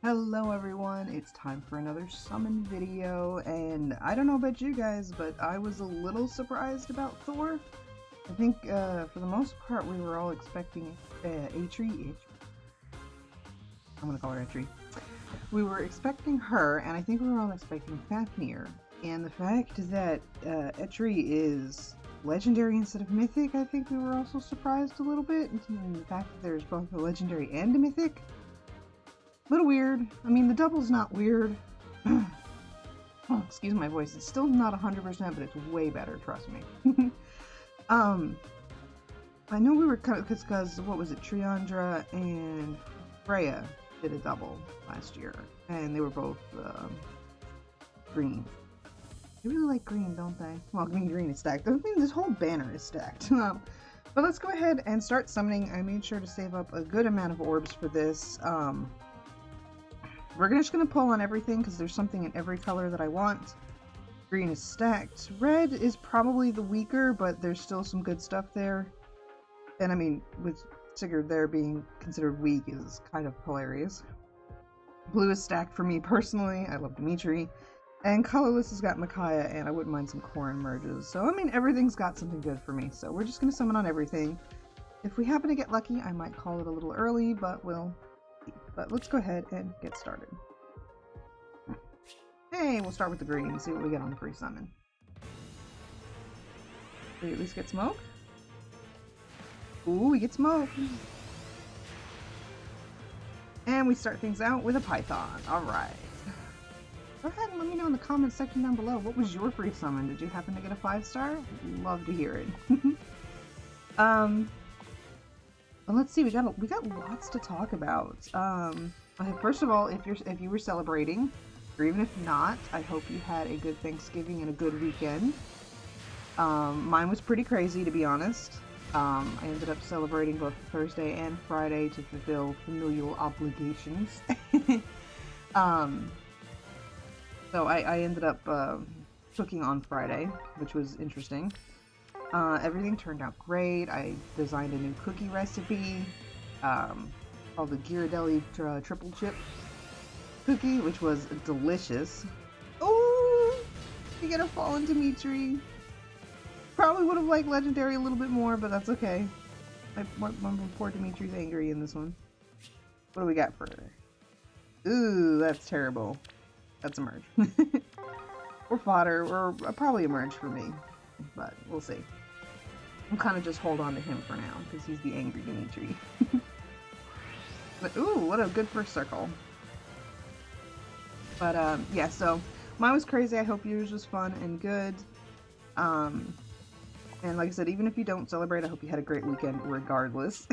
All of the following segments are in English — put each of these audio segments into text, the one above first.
Hello everyone, it's time for another summon video, and I don't know about you guys, but I was a little surprised about THORR. I think for the most part we were all expecting EITRI. I'm gonna call her EITRI. We were expecting her, and I think we were all expecting Fafnir. And the fact that EITRI is legendary instead of mythic, I think we were also surprised a little bit. And the fact that there's both a legendary and a mythic. A little weird. I mean, the double's not weird. Oh, excuse my voice. It's still not 100%, but it's way better, trust me. I know we were kind of, because what was it? Triandra and Freya did a double last year, and they were both green. They really like green, don't they? Well, green is stacked. I mean, this whole banner is stacked. But let's go ahead and start summoning. I made sure to save up a good amount of orbs for this. We're just going to pull on everything because there's something in every color that I want. Green is stacked. Red is probably the weaker, but there's still some good stuff there. And I mean, with Sigurd there being considered weak is kind of hilarious. Blue is stacked for me personally. I love Dimitri. And colorless has got Micaiah, and I wouldn't mind some Corrin merges. So, I mean, everything's got something good for me. So we're just going to summon on everything. If we happen to get lucky, I might call it a little early, but we'll... But let's go ahead and get started. Hey, we'll start with the green and see what we get on the free summon. Do we at least get smoke? Ooh, we get smoke! And we start things out with a Python. Alright. Go ahead and let me know in the comments section down below. What was your free summon? Did you happen to get a 5-star? Love to hear it. Well, let's see. We got lots to talk about. First of all, if you were celebrating, or even if not, I hope you had a good Thanksgiving and a good weekend. Mine was pretty crazy, to be honest. I ended up celebrating both Thursday and Friday to fulfill familial obligations. So I ended up cooking on Friday, which was interesting. Everything turned out great. I designed a new cookie recipe called the Ghirardelli triple chip cookie, which was delicious. Oh, you get a fallen Dimitri. Probably would have liked legendary a little bit more, but that's okay. My poor Dimitri's angry in this one. What do we got for her? Ooh, that's terrible. That's a merge. Or fodder, or probably a merge for me, but we'll see. I'm kind of just hold on to him for now, because he's the angry Dimitri. But ooh, what a good first circle. But yeah, so mine was crazy. I hope yours was fun and good. And like I said, even if you don't celebrate, I hope you had a great weekend regardless.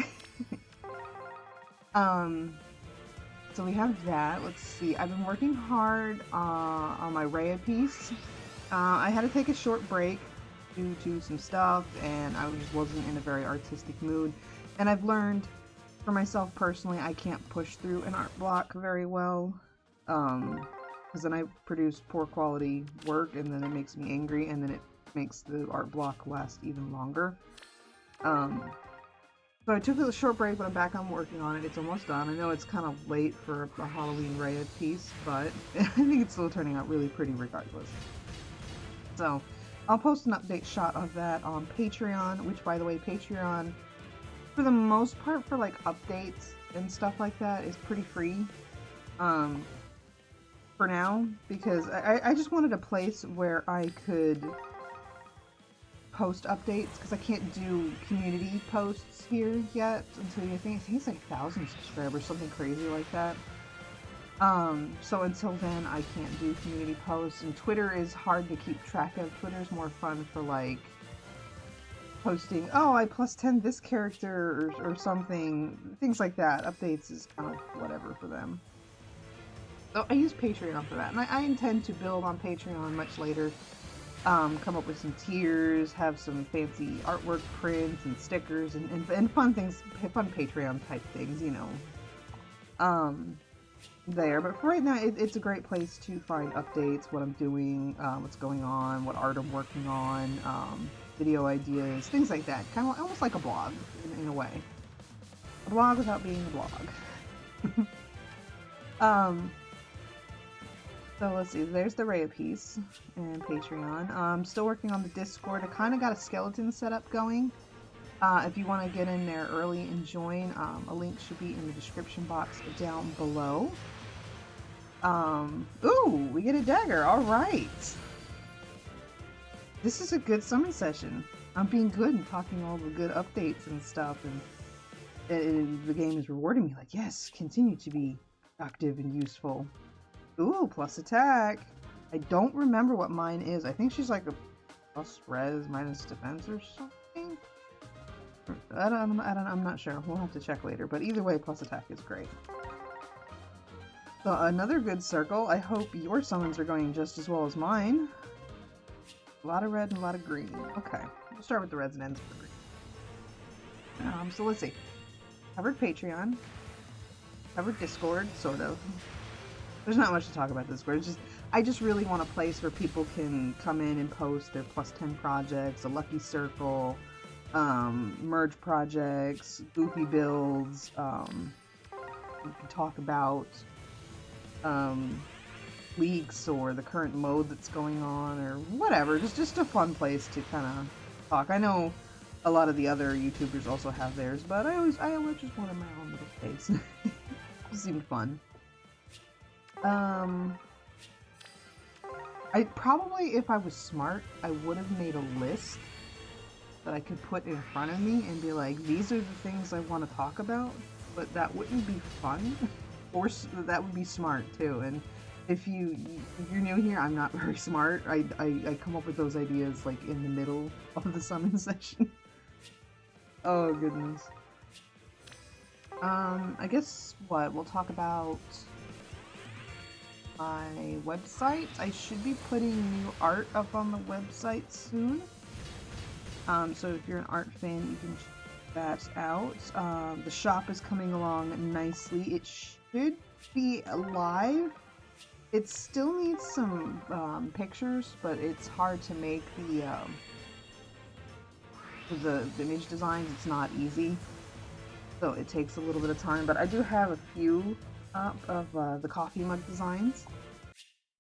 So we have that. Let's see. I've been working hard on my Rhea piece. I had to take a short break due to some stuff, and I just wasn't in a very artistic mood. And I've learned for myself personally, I can't push through an art block very well, because then I produce poor quality work, and then it makes me angry, and then it makes the art block last even longer. So I took a short break, but I'm back on working on it. It's almost done. I know it's kind of late for a Halloween Rhea piece, but I think it's still turning out really pretty regardless. So I'll post an update shot of that on Patreon, which, by the way, Patreon, for the most part, for like updates and stuff like that, is pretty free for now, because I just wanted a place where I could post updates, because I can't do community posts here yet until I think it's like 1,000 subscribers, something crazy like that. So until then, I can't do community posts, and Twitter is hard to keep track of. Twitter's more fun for like posting, oh, I +10 this character or something, things like that. Updates is kind of whatever for them. So I use Patreon for that, and I intend to build on Patreon much later. Come up with some tiers, have some fancy artwork prints and stickers and fun things, fun Patreon type things, you know. There, but for right now, it's a great place to find updates, what I'm doing, what's going on, what art I'm working on, video ideas, things like that. Kind of almost like a blog in a way. A blog without being a blog. So let's see, there's the Raya piece and Patreon. Still working on the Discord. I kind of got a skeleton setup going. If you want to get in there early and join, a link should be in the description box down below. Ooh, we get a dagger. All right. This is a good summon session. I'm being good and talking all the good updates and stuff, and the game is rewarding me like, yes, continue to be productive and useful. Ooh, plus attack. I don't remember what mine is. I think she's like a plus res minus defense or something. I'm not sure. We'll have to check later. But either way, plus attack is great. So another good circle. I hope your summons are going just as well as mine. A lot of red and a lot of green. Okay, we'll start with the reds and ends for green. So let's see. Covered Patreon. Covered Discord, sort of. There's not much to talk about Discord. It's just, I just really want a place where people can come in and post their plus 10 projects, a lucky circle, merge projects, goofy builds. We can talk about leaks or the current mode that's going on or whatever. Just a fun place to kind of talk. I know a lot of the other YouTubers also have theirs, but I always just wanted my own little space. It seemed fun. I probably, if I was smart, I would have made a list that I could put in front of me and be like, these are the things I want to talk about, but that wouldn't be fun, or that would be smart too. And if you're new here, I'm not very smart. I come up with those ideas like in the middle of the summon session. Oh goodness. I guess we'll talk about my website. I should be putting new art up on the website soon. So if you're an art fan, you can check that out. The shop is coming along nicely. It should be live. It still needs some pictures, but it's hard to make the image designs. It's not easy, so it takes a little bit of time. But I do have a few of the coffee mug designs,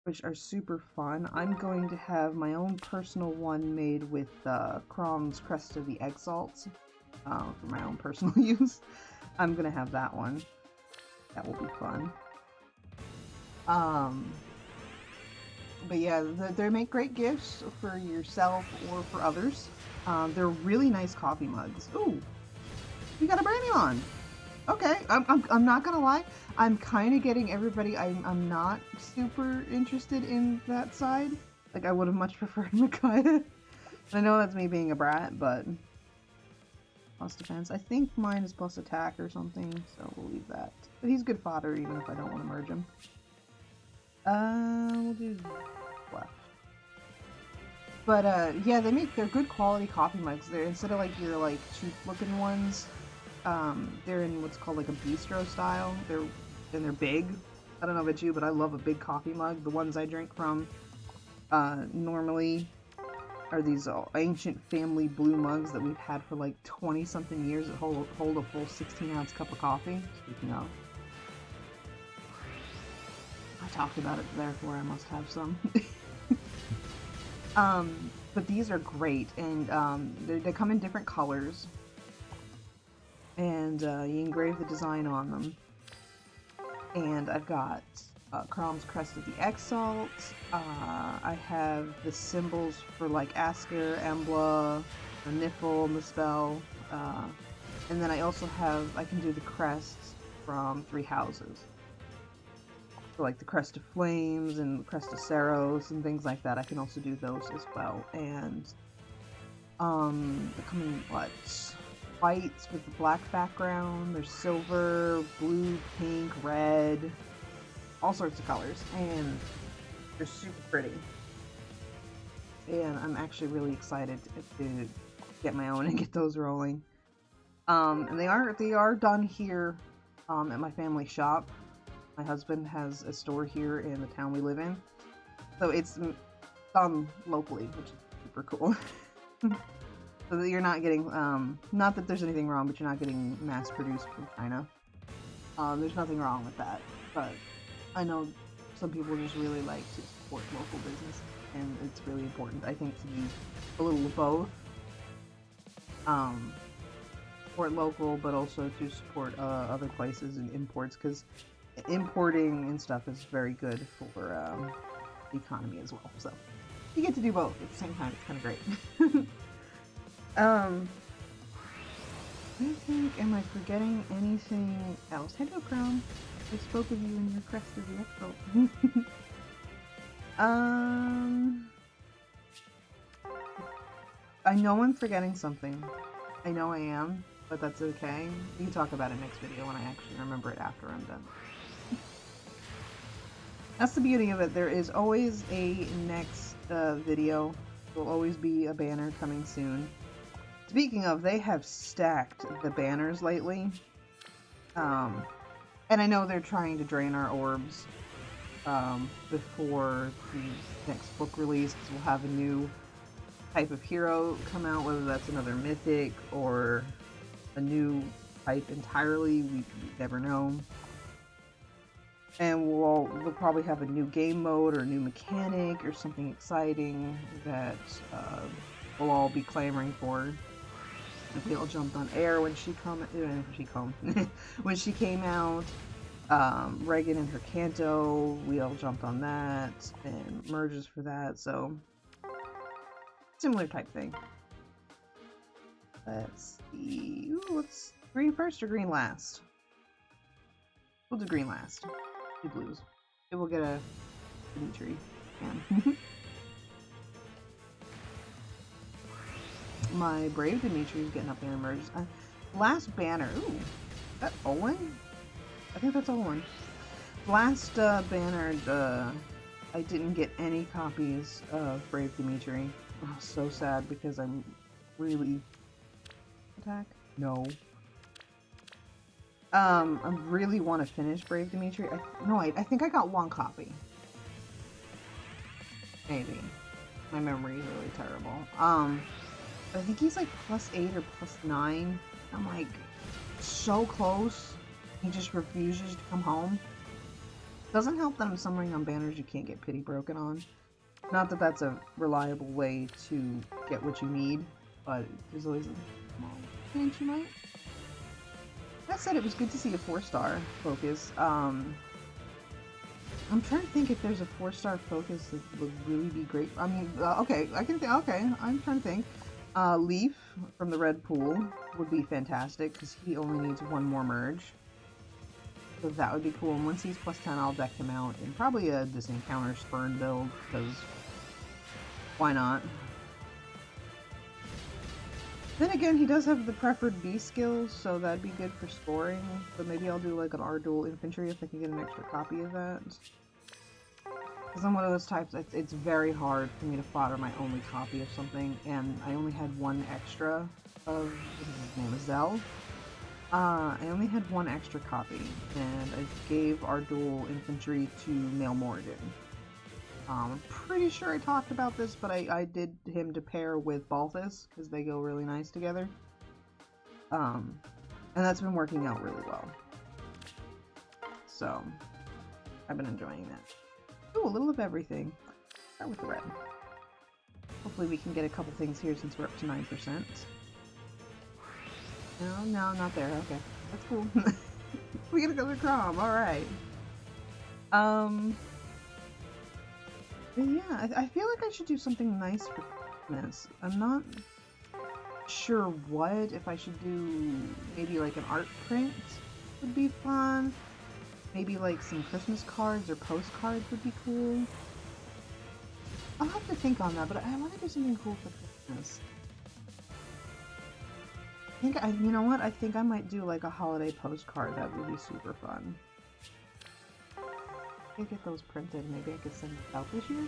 which are super fun. I'm going to have my own personal one made with Crom's Crest of the Egg Salts for my own personal use. I'm gonna have that one. That will be fun. But yeah, they make great gifts for yourself or for others. They're really nice coffee mugs. Ooh, we got a Brandymon. Okay, I'm not gonna lie. I'm kind of getting everybody. I'm not super interested in that side. Like, I would have much preferred Micaiah. I know that's me being a brat, but plus defense. I think mine is plus attack or something, so we'll leave that. But he's good fodder even if I don't want to merge him. We'll do left. But yeah, they're good quality coffee mugs. They're, instead of like your like cheap looking ones, they're in what's called like a bistro style. They're big. I don't know about you, but I love a big coffee mug. The ones I drink from normally are these ancient family blue mugs that we've had for like 20 something years that hold a full 16-ounce cup of coffee. Speaking of, I talked about it, therefore I must have some. But these are great, and they come in different colors, and you engrave the design on them. And I've got Crom's Crest of the Egg Salt. I have the symbols for like Asker, Emblem, the Niffle, and the spell. And then I also have, I can do the crests from 3 houses. So like the Crest of Flames and the Crest of Saros and things like that. I can also do those as well. And they're coming what? Whites with the black background. There's silver, blue, pink, red, all sorts of colors, and they're super pretty. And I'm actually really excited to get my own and get those rolling. And they are done here at my family shop. My husband has a store here in the town we live in, so it's done locally, which is super cool. So that you're not getting, not that there's anything wrong, but you're not getting mass produced from China. There's nothing wrong with that, but I know some people just really like to support local business, and it's really important, I think, to be a little of both. Support local, but also to support other places and imports, because importing and stuff is very good for the economy as well. So you get to do both at the same time. It's kind of great. I think, am I forgetting anything else? Hello, Crown. I spoke of you in your crest of the expo. I know I'm forgetting something. I know I am, but that's okay. We can talk about it next video when I actually remember it after I'm done. That's the beauty of it. There is always a next video. There will always be a banner coming soon. Speaking of, they have stacked the banners lately. And I know they're trying to drain our orbs before the next book release, because we'll have a new type of hero come out, whether that's another mythic or a new type entirely. We never know. And they'll probably have a new game mode or a new mechanic or something exciting that we'll all be clamoring for. We all jumped on air when she when she came out. Reagan and her Kanto, we all jumped on that and merges for that. So similar type thing. Let's see. Ooh, let's green first or green last? We'll do green last. Two blues. It will get a EITRI. My Brave Dimitri is getting up there and merged. Last banner. Ooh, is that Owen? I think that's Owen. Last banner, I didn't get any copies of Brave Dimitri. Oh, so sad, because I'm really... Attack? No. I really want to finish Brave Dimitri. I think I got one copy. Maybe. My memory is really terrible. I think he's like +8 or +9. I'm like so close. He just refuses to come home. Doesn't help that I'm summoning on banners you can't get pity broken on. Not that that's a reliable way to get what you need, but there's always a small chance you might. That said, it was good to see a 4-star focus. I'm trying to think if there's a 4-star focus that would really be great. I mean, okay, okay, I'm trying to think. Leaf from the Red Pool would be fantastic, because he only needs one more merge. So that would be cool, and once he's +10, I'll deck him out in probably a Disencounter Spurn build, because why not? Then again, he does have the preferred B skills, so that'd be good for scoring, but maybe I'll do like an R-Dual Infantry if I can get an extra copy of that. Because I'm one of those types, it's very hard for me to fodder my only copy of something, and I only had one extra of, his name is Zell. I only had one extra copy, and I gave our dual infantry to Mail Morgan. I'm pretty sure I talked about this, but I did him to pair with Balthus, because they go really nice together. And that's been working out really well. So, I've been enjoying that. Ooh, a little of everything. Start with the red. Hopefully we can get a couple things here since we're up to 9%. No, not there. Okay, that's cool. We get another Crom. All right. But yeah, I feel like I should do something nice for Christmas. I'm not sure what. If I should do maybe like an art print would be fun. Maybe like some Christmas cards or postcards would be cool. I'll have to think on that, but I want to do something cool for Christmas. You know what? I think I might do like a holiday postcard. That would be super fun. I could get those printed. Maybe I could send it out this year?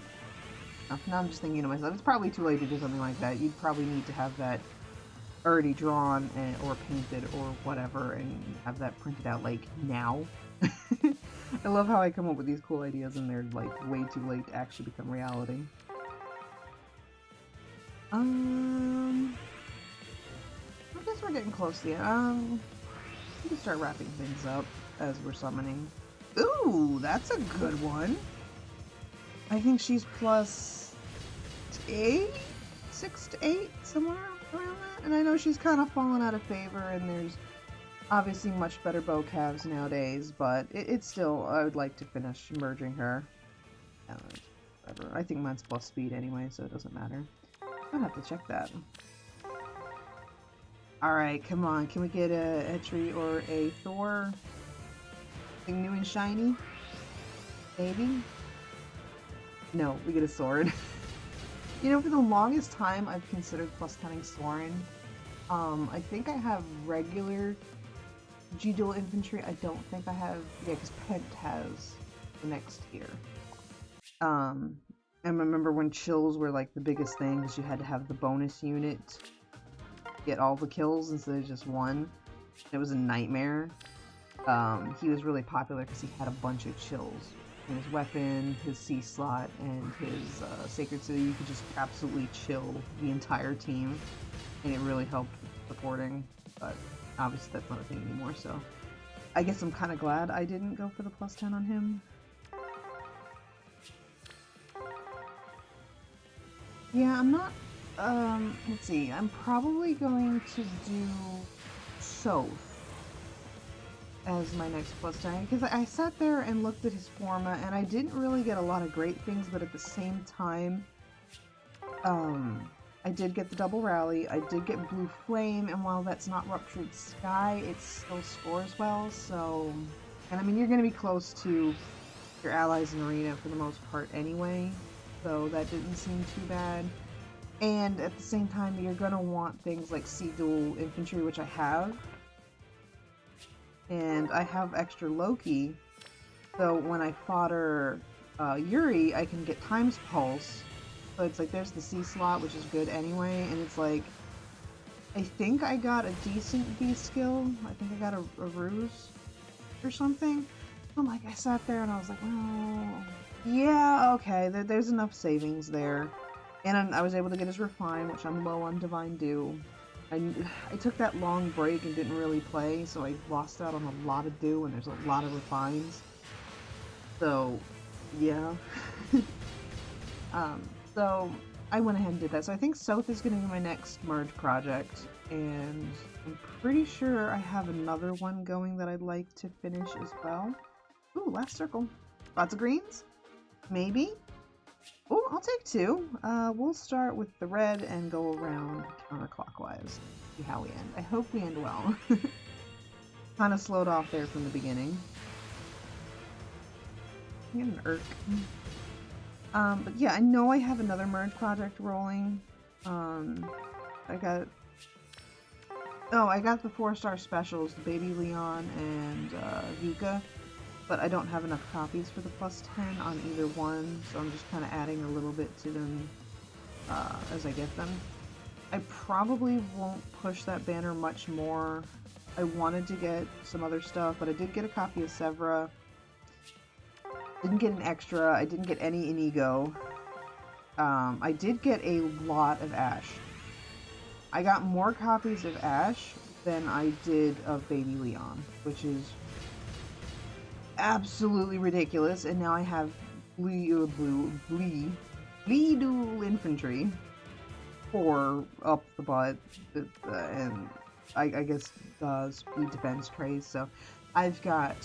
Oh, now I'm just thinking to myself, it's probably too late to do something like that. You'd probably need to have that already drawn or painted or whatever, and have that printed out like now. I love how I come up with these cool ideas and they're like way too late to actually become reality. I guess we're getting close to the end. We can start wrapping things up as we're summoning. Ooh, that's a good one. I think she's plus 8? 6 to 8, somewhere around that. And I know she's kind of fallen out of favor, and there's obviously much better bow calves nowadays, but it's still, I would like to finish merging her. Whatever. I think mine's plus speed anyway, so it doesn't matter. I'll have to check that. Alright, come on. Can we get a EITRI or a THORR? Something new and shiny? Maybe? No, we get a sword. You know, for the longest time, I've considered plus 10ing Soren. I think I have regular G-Dual Infantry. I don't think I have... Yeah, because Pent has the next tier. I remember when chills were like the biggest thing, because you had to have the bonus unit to get all the kills instead of just one. It was a nightmare. He was really popular because he had a bunch of chills. His weapon, his C slot, and his Sacred City. You could just absolutely chill the entire team, and it really helped supporting, but obviously that's not a thing anymore, so I guess I'm kind of glad I didn't go for the plus 10 on him. Yeah, I'm not, let's see, I'm probably going to do Soth as my next plus 10, because I sat there and looked at his forma, and I didn't really get a lot of great things, but at the same time, I did get the double rally, I did get Blue Flame, and while that's not Ruptured Sky, it still scores well, so... And I mean, you're going to be close to your allies in Arena for the most part anyway, so that didn't seem too bad. And at the same time, you're going to want things like C-Dual Infantry, which I have. And I have extra Loki, so when I fodder Yuri, I can get Times Pulse. So it's like, there's the C slot, which is good anyway, and it's like, I think I got a decent B skill. I think I got a ruse or something. I'm like, I sat there and I was like, oh, yeah, okay, there's enough savings there. And I was able to get his Refine, which I'm low on Divine Dew. I took that long break and didn't really play, so I lost out on a lot of Dew, and there's a lot of Refines. So, yeah. So I went ahead and did that. So I think Soth is going to be my next merge project, and I'm pretty sure I have another one going that I'd like to finish as well. Ooh, last circle. Lots of greens? Maybe? Oh, I'll take 2. We'll start with the red and go around counterclockwise. See how we end. I hope we end well. Kind of slowed off there from the beginning. I get an irk. But yeah, I know I have another merge project rolling. I got the 4-star specials, the Baby Leon and Yuka, but I don't have enough copies for the plus 10 on either one, so I'm just kind of adding a little bit to them as I get them. I probably won't push that banner much more. I wanted to get some other stuff, but I did get a copy of Severa. Didn't get an extra. I didn't get any Inigo. I did get a lot of Ash. I got more copies of Ash than I did of Baby Leon, which is absolutely ridiculous. And now I have Dual Infantry for up the butt, and I guess speed defense trays. So I've got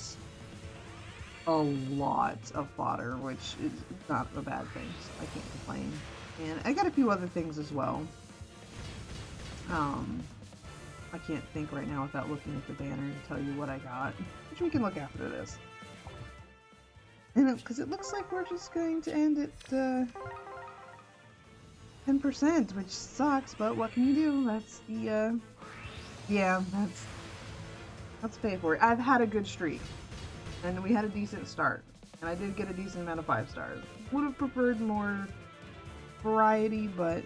a lot of fodder, which is not a bad thing, so I can't complain. And I got a few other things as well. I can't think right now without looking at the banner to tell you what I got, which we can look after this. And because it looks like we're just going to end at 10%, which sucks, but what can you do? That's the, yeah, that's pay for it. I've had a good streak. And we had a decent start, and I did get a decent amount of 5 stars. Would have preferred more variety, but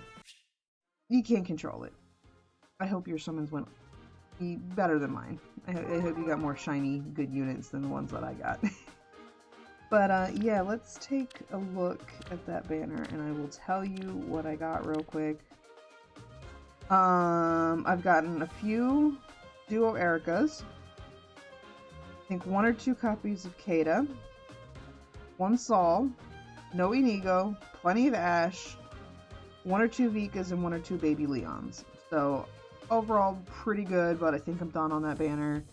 you can't control it. I hope your summons went better than mine. I hope you got more shiny, good units than the ones that I got. But yeah, let's take a look at that banner, and I will tell you what I got real quick. I've gotten a few Duo Ericas. think 1 or 2 copies of Kata, 1 Sol, no Inigo, plenty of Ash, 1 or 2 Vikas, and 1 or 2 Baby Leons. So overall, pretty good, but I think I'm done on that banner.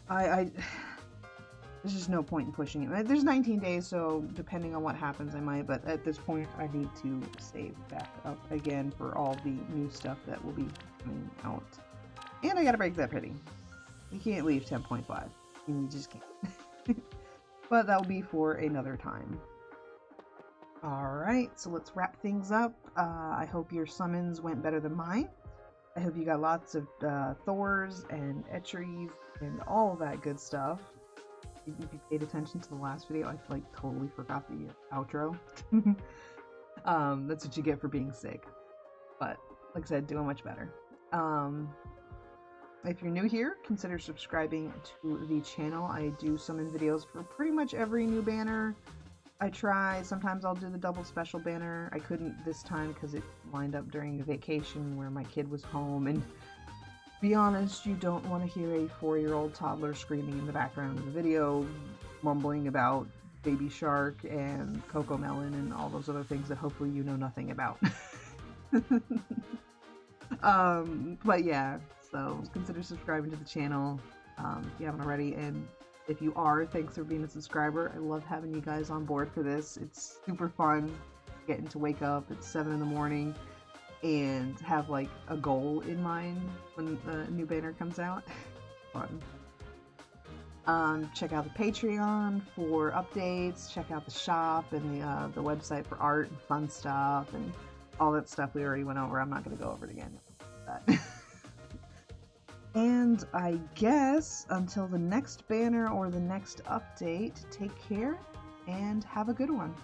There's just no point in pushing it. There's 19 days, so depending on what happens, I might, but at this point, I need to save back up again for all the new stuff that will be coming out. And I gotta break that pity. You can't leave 10.5. You just can't. But that'll be for another time. Alright, so let's wrap things up. I hope your summons went better than mine. I hope you got lots of THORRs and EITRIs and all that good stuff. If you paid attention to the last video, I like totally forgot the outro. That's what you get for being sick. But like I said, doing much better. If you're new here, consider subscribing to the channel. I do summon videos for pretty much every new banner I try. Sometimes I'll do the double special banner. I couldn't this time because it lined up during a vacation where my kid was home, and be honest, you don't want to hear a 4-year-old toddler screaming in the background of the video, mumbling about Baby Shark and Coco Melon and all those other things that hopefully you know nothing about. But yeah, so consider subscribing to the channel if you haven't already, and if you are, thanks for being a subscriber. I love having you guys on board for this. It's super fun getting to wake up at 7 in the morning and have like a goal in mind when the new banner comes out. Fun. Check out the Patreon for updates. Check out the shop and the website for art and fun stuff and all that stuff we already went over. I'm not going to go over it again. And I guess until the next banner or the next update, take care and have a good one.